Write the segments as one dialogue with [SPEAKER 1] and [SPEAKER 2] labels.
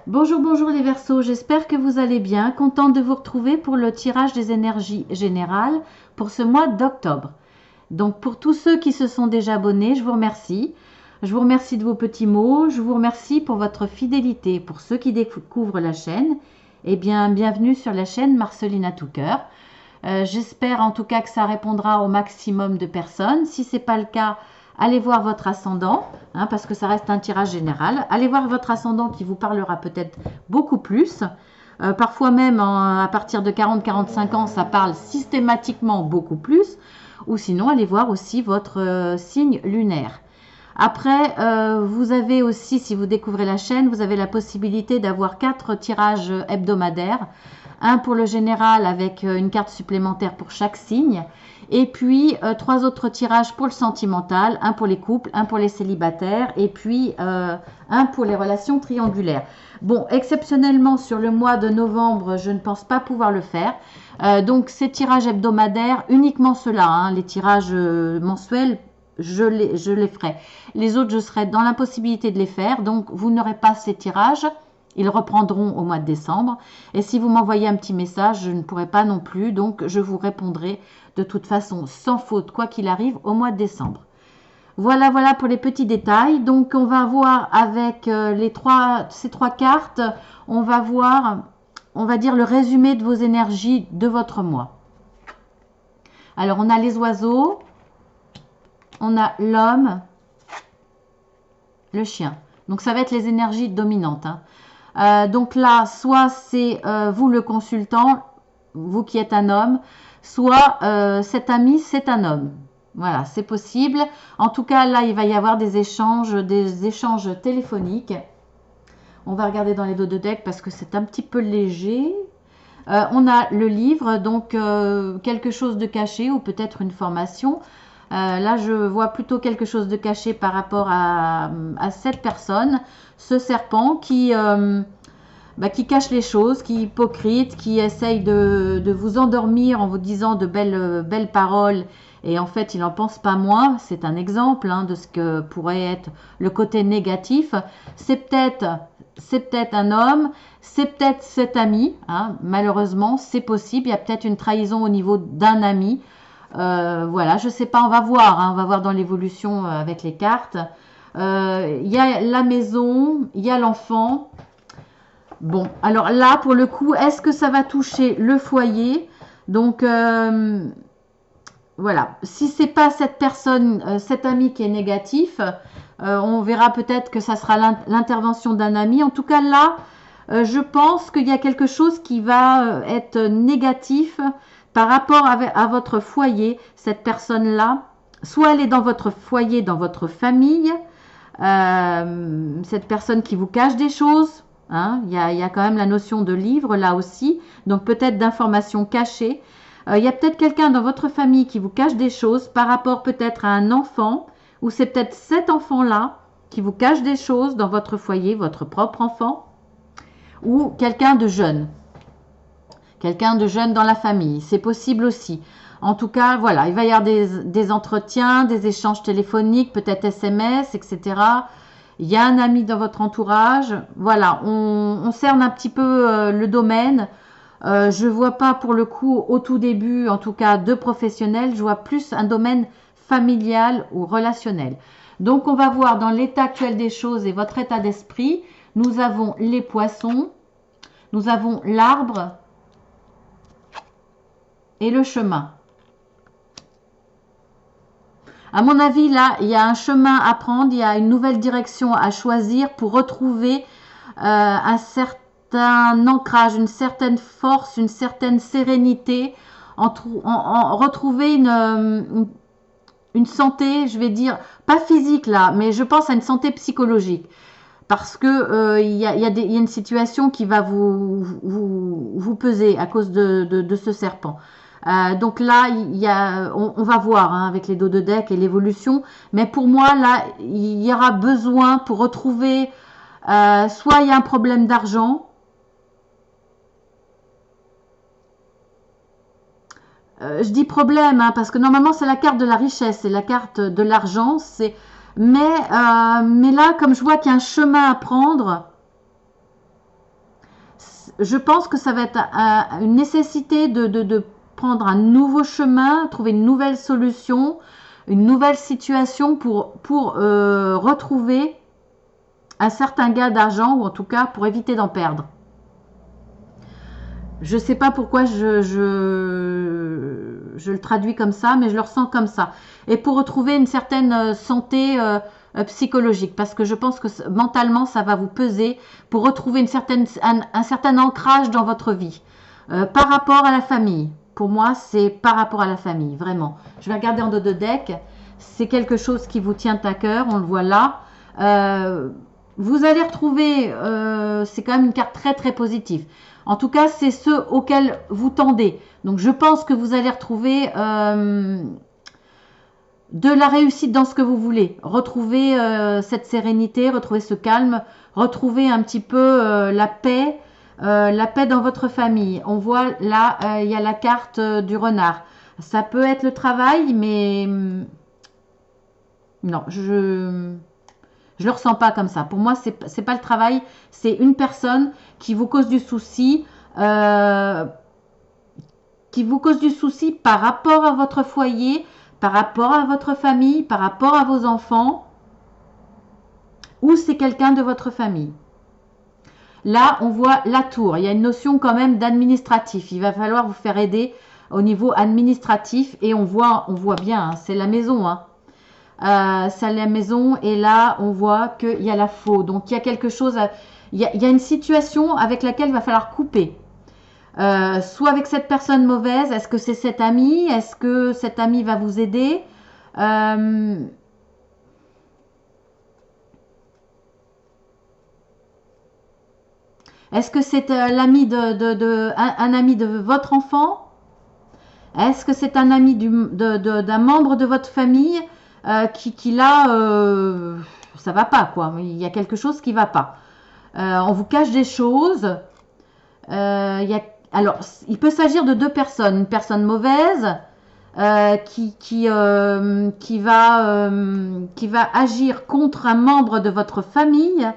[SPEAKER 1] Bonjour, bonjour les Verseaux, j'espère que vous allez bien. Contente de vous retrouver pour le tirage des énergies générales pour ce mois d'octobre. Donc pour tous ceux qui se sont déjà abonnés, je vous remercie. Je vous remercie de vos petits mots, je vous remercie pour votre fidélité. Pour ceux qui découvrent la chaîne, eh bien bienvenue sur la chaîne Marceline à tout cœur. J'espère en tout cas que ça répondra au maximum de personnes. Si ce n'est pas le cas, allez voir votre ascendant, hein, parce que ça reste un tirage général. Allez voir votre ascendant qui vous parlera peut-être beaucoup plus. Parfois même à partir de 40-45 ans, ça parle systématiquement beaucoup plus. Ou sinon, allez voir aussi votre signe lunaire. Après, vous avez aussi, si vous découvrez la chaîne, vous avez la possibilité d'avoir 4 tirages hebdomadaires. Un pour le général avec une carte supplémentaire pour chaque signe. Et puis 3 autres tirages pour le sentimental, un pour les couples, un pour les célibataires et puis un pour les relations triangulaires. Bon, exceptionnellement sur le mois de novembre, je ne pense pas pouvoir le faire. Donc ces tirages hebdomadaires, uniquement ceux-là, hein, les tirages mensuels, je les ferai. Les autres, je serai dans l'impossibilité de les faire. Donc vous n'aurez pas ces tirages. Ils reprendront au mois de décembre. Et si vous m'envoyez un petit message, je ne pourrai pas non plus. Donc, je vous répondrai de toute façon sans faute, quoi qu'il arrive, au mois de décembre. Voilà, voilà pour les petits détails. Donc, on va voir avec ces trois cartes, on va voir, on va dire le résumé de vos énergies de votre mois. Alors, on a les oiseaux, on a l'homme, le chien. Donc, ça va être les énergies dominantes, hein. Donc là, soit c'est vous le consultant, vous qui êtes un homme, soit cet ami, c'est un homme. Voilà, c'est possible. En tout cas, là, il va y avoir des échanges téléphoniques. On va regarder dans les dos de deck parce que c'est un petit peu léger. On a le livre, donc quelque chose de caché ou peut-être une formation. Là, je vois plutôt quelque chose de caché par rapport à cette personne, ce serpent qui cache les choses, qui est hypocrite, qui essaye de vous endormir en vous disant de belles paroles. Et en fait, il n'en pense pas moins. C'est un exemple hein, de ce que pourrait être le côté négatif. C'est peut-être un homme, c'est peut-être cet ami. Hein, malheureusement, c'est possible. Il y a peut-être une trahison au niveau d'un ami. Voilà, je sais pas, on va voir, hein, on va voir dans l'évolution avec les cartes. Il y a la maison, il y a l'enfant. Bon, alors là, pour le coup, est-ce que ça va toucher le foyer? Donc, voilà. Si c'est pas cette personne, cet ami qui est négatif, on verra peut-être que ça sera l'intervention d'un ami. En tout cas, là, je pense qu'il y a quelque chose qui va être négatif par rapport à votre foyer, cette personne-là, soit elle est dans votre foyer, dans votre famille, cette personne qui vous cache des choses, hein, il y a quand même la notion de livre là aussi, donc peut-être d'informations cachées. Il y a peut-être quelqu'un dans votre famille qui vous cache des choses par rapport peut-être à un enfant, ou c'est peut-être cet enfant-là qui vous cache des choses dans votre foyer, votre propre enfant, ou quelqu'un de jeune. Quelqu'un de jeune dans la famille, c'est possible aussi. En tout cas, voilà, il va y avoir des entretiens, des échanges téléphoniques, peut-être SMS, etc. Il y a un ami dans votre entourage. Voilà, on cerne un petit peu le domaine. Je ne vois pas pour le coup, au tout début, en tout cas, de professionnels. Je vois plus un domaine familial ou relationnel. Donc, on va voir dans l'état actuel des choses et votre état d'esprit. Nous avons les poissons, nous avons l'arbre, et le chemin. À mon avis, là, il y a un chemin à prendre, il y a une nouvelle direction à choisir pour retrouver un certain ancrage, une certaine force, une certaine sérénité, retrouver une santé, je vais dire, pas physique là, mais je pense à une santé psychologique. Parce que il y a une situation qui va vous peser à cause de ce serpent. Donc là, on va voir hein, avec les dos de deck et l'évolution. Mais pour moi, là, il y aura besoin pour retrouver, soit il y a un problème d'argent. Je dis problème hein, parce que normalement, c'est la carte de la richesse, c'est la carte de l'argent. Mais là, comme je vois qu'il y a un chemin à prendre, je pense que ça va être une nécessité de prendre un nouveau chemin, trouver une nouvelle solution, une nouvelle situation pour retrouver un certain gain d'argent, ou en tout cas pour éviter d'en perdre. Je ne sais pas pourquoi je le traduis comme ça, mais je le ressens comme ça. Et pour retrouver une certaine santé psychologique, parce que je pense que mentalement, ça va vous peser pour retrouver un certain ancrage dans votre vie. Par rapport à la famille, pour moi, c'est par rapport à la famille, vraiment. Je vais regarder en dos de deck. C'est quelque chose qui vous tient à cœur, on le voit là. Vous allez retrouver, c'est quand même une carte très très positive. En tout cas, c'est ceux auxquels vous tendez. Donc, je pense que vous allez retrouver de la réussite dans ce que vous voulez. Retrouver cette sérénité, retrouver ce calme, retrouver un petit peu la paix dans votre famille. On voit là, il y a la carte du renard. Ça peut être le travail, mais non, je le ressens pas comme ça. Pour moi, c'est pas le travail, c'est une personne qui vous cause du souci, par rapport à votre foyer, par rapport à votre famille, par rapport à vos enfants, ou c'est quelqu'un de votre famille. Là, on voit la tour. Il y a une notion quand même d'administratif. Il va falloir vous faire aider au niveau administratif, et on voit bien, hein, c'est la maison, hein. C'est la maison, et là on voit qu'il y a la faux, donc il y a quelque chose, il y a une situation avec laquelle il va falloir couper, soit avec cette personne mauvaise. Est-ce que c'est cet ami? Est-ce que cet ami va vous aider? Est-ce que c'est l'ami un ami de votre enfant? Est-ce que c'est un ami d'un membre de votre famille qui là, ça va pas, quoi. Il y a quelque chose qui va pas. On vous cache des choses. Alors, il peut s'agir de deux personnes. Une personne mauvaise qui va agir contre un membre de votre famille,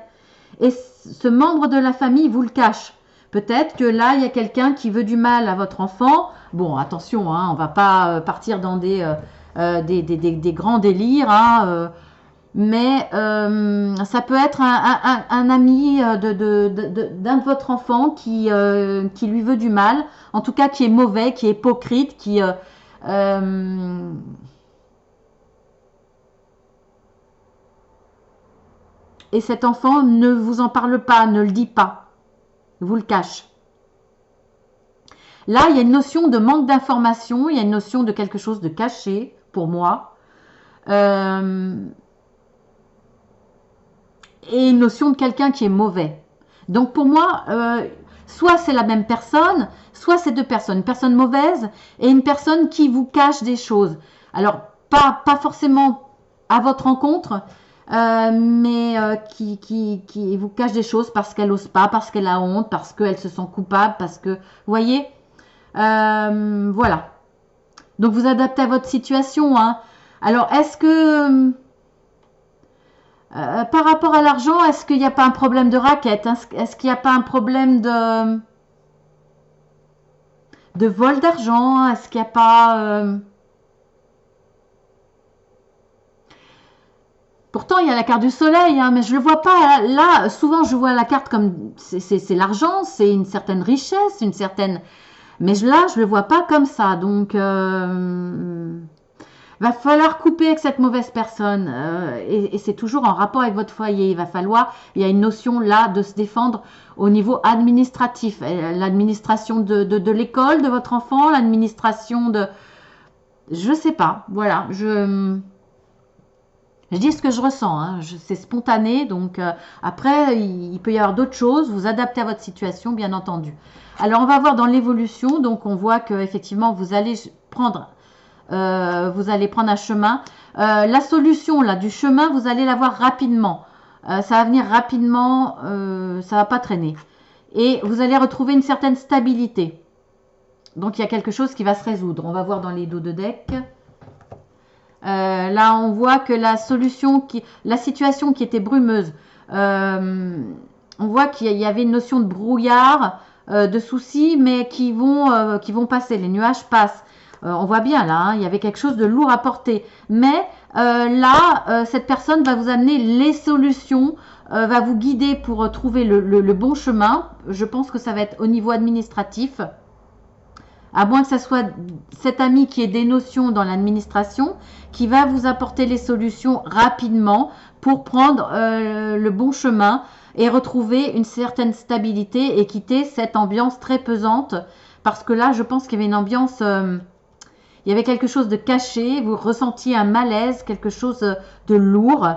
[SPEAKER 1] et ce membre de la famille vous le cache. Peut-être que là, il y a quelqu'un qui veut du mal à votre enfant. Bon, attention, hein, on ne va pas partir dans des grands délires, hein, mais ça peut être un ami d'un de votre enfant qui lui veut du mal, en tout cas qui est mauvais, qui est hypocrite, et cet enfant ne vous en parle pas, ne le dit pas, vous le cache. Là, il y a une notion de manque d'information, il y a une notion de quelque chose de caché, pour moi. Et une notion de quelqu'un qui est mauvais. Donc pour moi, soit c'est la même personne, soit c'est deux personnes. Une personne mauvaise et une personne qui vous cache des choses. Alors, pas forcément à votre rencontre, mais qui vous cache des choses parce qu'elle n'ose pas, parce qu'elle a honte, parce qu'elle se sent coupable, parce que, vous voyez, voilà. Donc vous adaptez à votre situation, hein. Alors, est-ce que par rapport à l'argent, est-ce qu'il n'y a pas un problème de raquette? Est-ce qu'il n'y a pas un problème de vol d'argent? Est-ce qu'il n'y a pas Pourtant, il y a la carte du soleil, hein, mais je ne le vois pas. Là, souvent, je vois la carte comme c'est l'argent, c'est une certaine richesse, une certaine... Mais là, je ne le vois pas comme ça. Donc, va falloir couper avec cette mauvaise personne, et c'est toujours en rapport avec votre foyer. Il y a une notion là de se défendre au niveau administratif, l'administration de l'école de votre enfant, l'administration je sais pas, voilà, je dis ce que je ressens, hein. C'est spontané, donc après il peut y avoir d'autres choses, vous adaptez à votre situation, bien entendu. Alors on va voir dans l'évolution, donc on voit que effectivement vous allez prendre un chemin. La solution là du chemin, vous allez la voir rapidement. Ça va venir rapidement, ça va pas traîner. Et vous allez retrouver une certaine stabilité. Donc il y a quelque chose qui va se résoudre. On va voir dans les dos de deck. Là on voit que la situation qui était brumeuse, on voit qu'il y avait une notion de brouillard. de soucis, mais qui vont passer. Les nuages passent. On voit bien là, hein, il y avait quelque chose de lourd à porter. Mais là, cette personne va vous amener les solutions, va vous guider pour trouver le bon chemin. Je pense que ça va être au niveau administratif. À moins que ce soit cet ami qui ait des notions dans l'administration, qui va vous apporter les solutions rapidement pour prendre le bon chemin et retrouver une certaine stabilité et quitter cette ambiance très pesante. Parce que là, je pense qu'il y avait une ambiance, il y avait quelque chose de caché, vous ressentiez un malaise, quelque chose de lourd.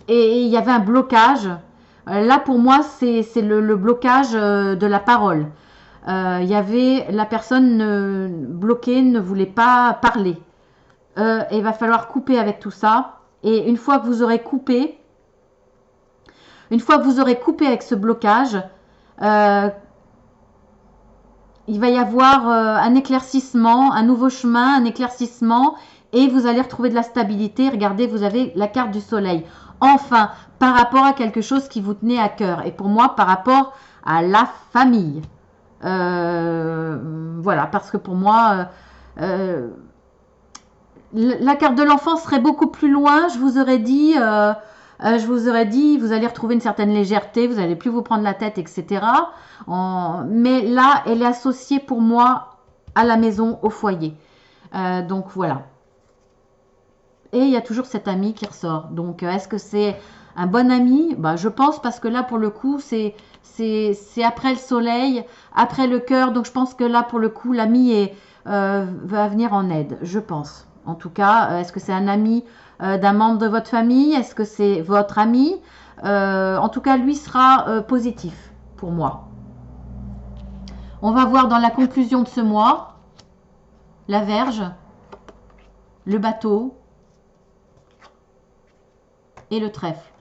[SPEAKER 1] Et il y avait un blocage. Là, pour moi, c'est le blocage de la parole. Il y avait la personne bloquée, ne voulait pas parler. Et il va falloir couper avec tout ça. Et une fois que vous aurez coupé avec ce blocage, il va y avoir un éclaircissement, un nouveau chemin, un éclaircissement, et vous allez retrouver de la stabilité. Regardez, vous avez la carte du soleil. Enfin, par rapport à quelque chose qui vous tenait à cœur. Et pour moi, par rapport à la famille. Voilà, parce que pour moi, la carte de l'enfant serait beaucoup plus loin. Je vous aurais dit, vous allez retrouver une certaine légèreté, vous n'allez plus vous prendre la tête, etc. Mais là, elle est associée pour moi à la maison, au foyer. Donc voilà. Et il y a toujours cet ami qui ressort. Donc, est-ce que c'est un bon ami? Bah, je pense, parce que là, pour le coup, c'est après le soleil, après le cœur. Donc, je pense que là, pour le coup, l'ami va venir en aide, je pense. En tout cas, est-ce que c'est un ami d'un membre de votre famille? Est-ce que c'est votre ami? En tout cas, lui sera positif pour moi. On va voir dans la conclusion de ce mois, la Vierge, le bateau et le trèfle.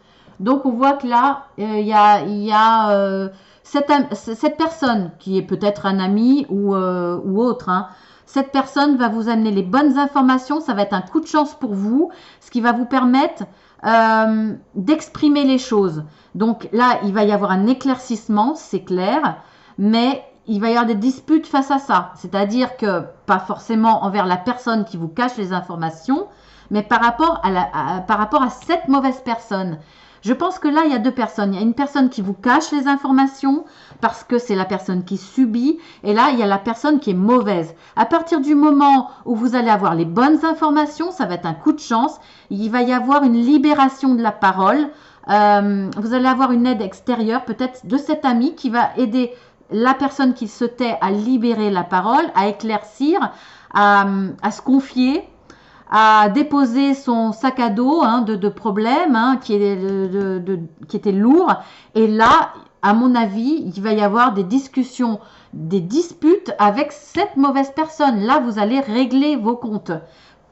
[SPEAKER 1] Donc on voit que là, il y a cette personne qui est peut-être un ami ou autre. Hein. Cette personne va vous amener les bonnes informations. Ça va être un coup de chance pour vous, ce qui va vous permettre d'exprimer les choses. Donc là, il va y avoir un éclaircissement, c'est clair, mais il va y avoir des disputes face à ça. C'est-à-dire que pas forcément envers la personne qui vous cache les informations, mais par rapport à cette mauvaise personne. Je pense que là, il y a deux personnes. Il y a une personne qui vous cache les informations parce que c'est la personne qui subit. Et là, il y a la personne qui est mauvaise. À partir du moment où vous allez avoir les bonnes informations, ça va être un coup de chance. Il va y avoir une libération de la parole. Vous allez avoir une aide extérieure, peut-être de cet ami qui va aider la personne qui se tait à libérer la parole, à éclaircir, à se confier, à déposer son sac à dos de problèmes qui était lourd. Et là, à mon avis, il va y avoir des discussions, des disputes avec cette mauvaise personne. Là, vous allez régler vos comptes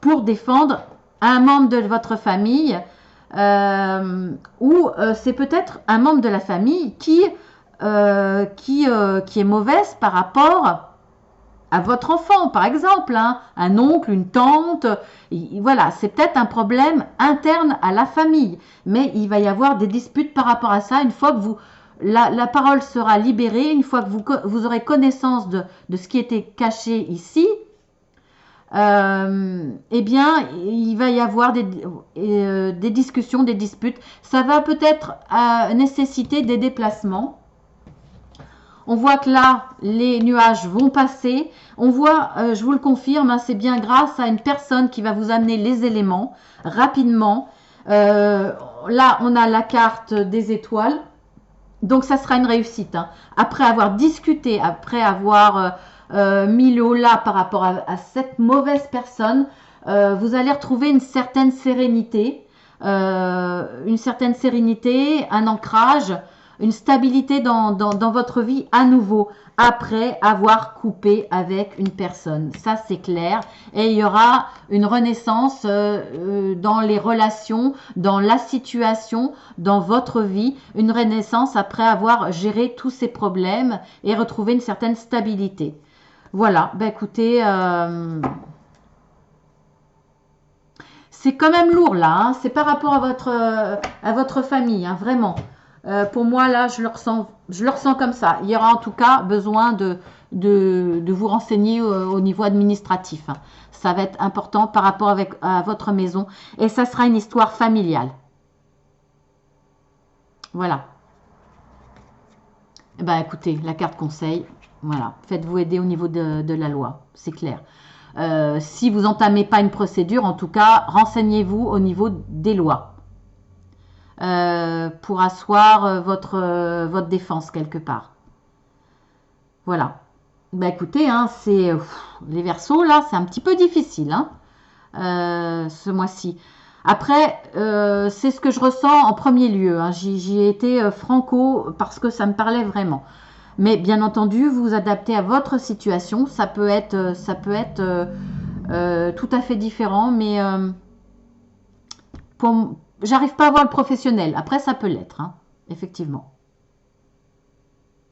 [SPEAKER 1] pour défendre un membre de votre famille ou c'est peut-être un membre de la famille qui est mauvaise par rapport à votre enfant, par exemple, un oncle, une tante. Voilà, c'est peut-être un problème interne à la famille, mais il va y avoir des disputes par rapport à ça. Une fois que la parole sera libérée, une fois que vous aurez connaissance de ce qui était caché ici, eh bien, il va y avoir des discussions, des disputes. Ça va peut-être nécessiter des déplacements. On voit que là, les nuages vont passer. On voit, je vous le confirme, c'est bien grâce à une personne qui va vous amener les éléments rapidement. Là, on a la carte des étoiles. Donc, ça sera une réussite. Après avoir discuté, après avoir mis le haut là par rapport à cette mauvaise personne, vous allez retrouver une certaine sérénité. Un ancrage, une stabilité dans votre vie à nouveau après avoir coupé avec une personne. Ça, c'est clair. Et il y aura une renaissance dans les relations, dans la situation, dans votre vie. Une renaissance après avoir géré tous ces problèmes et retrouvé une certaine stabilité. Voilà. Ben, écoutez, c'est quand même lourd là. C'est par rapport à votre famille, vraiment. Pour moi, là, je le ressens comme ça. Il y aura en tout cas besoin de vous renseigner au niveau administratif, hein. Ça va être important par rapport à votre maison. Et ça sera une histoire familiale. Voilà. Eh ben, écoutez, la carte conseil, voilà. Faites-vous aider au niveau de la loi, c'est clair. Si vous entamez pas une procédure, en tout cas, renseignez-vous au niveau des lois. Pour asseoir votre défense quelque part. Voilà. Bah écoutez, hein, les Verseaux là, c'est un petit peu difficile, hein, ce mois-ci. Après, c'est ce que je ressens en premier lieu, hein. J'y ai été franco parce que ça me parlait vraiment. Mais bien entendu, vous vous adaptez à votre situation. Ça peut être tout à fait différent, mais j'arrive pas à voir le professionnel. Après, ça peut l'être, hein, effectivement.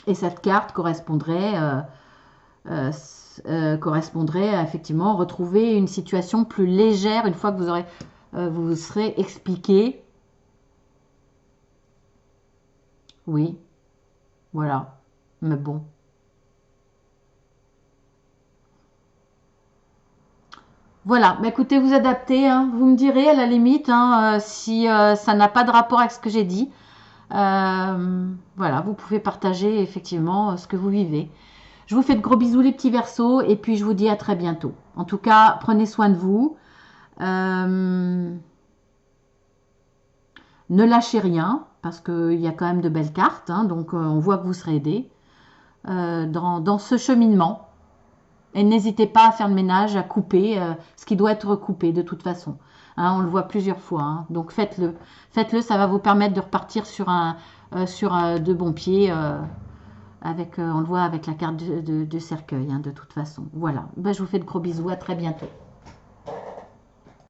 [SPEAKER 1] Et cette carte correspondrait à effectivement retrouver une situation plus légère une fois que vous vous serez expliqué. Oui, voilà. Mais bon. Voilà, bah écoutez, vous adaptez, hein. Vous me direz à la limite, hein, si ça n'a pas de rapport avec ce que j'ai dit. Voilà, vous pouvez partager effectivement ce que vous vivez. Je vous fais de gros bisous les petits Verseaux et puis je vous dis à très bientôt. En tout cas, prenez soin de vous. Ne lâchez rien parce qu'il y a quand même de belles cartes, hein, donc on voit que vous serez aidés dans ce cheminement. Et n'hésitez pas à faire le ménage, à couper ce qui doit être coupé de toute façon. Hein, on le voit plusieurs fois, hein, donc faites-le. Faites-le, ça va vous permettre de repartir sur de bons pieds. On le voit avec la carte de cercueil, hein, de toute façon. Voilà, ben, je vous fais de gros bisous, à très bientôt.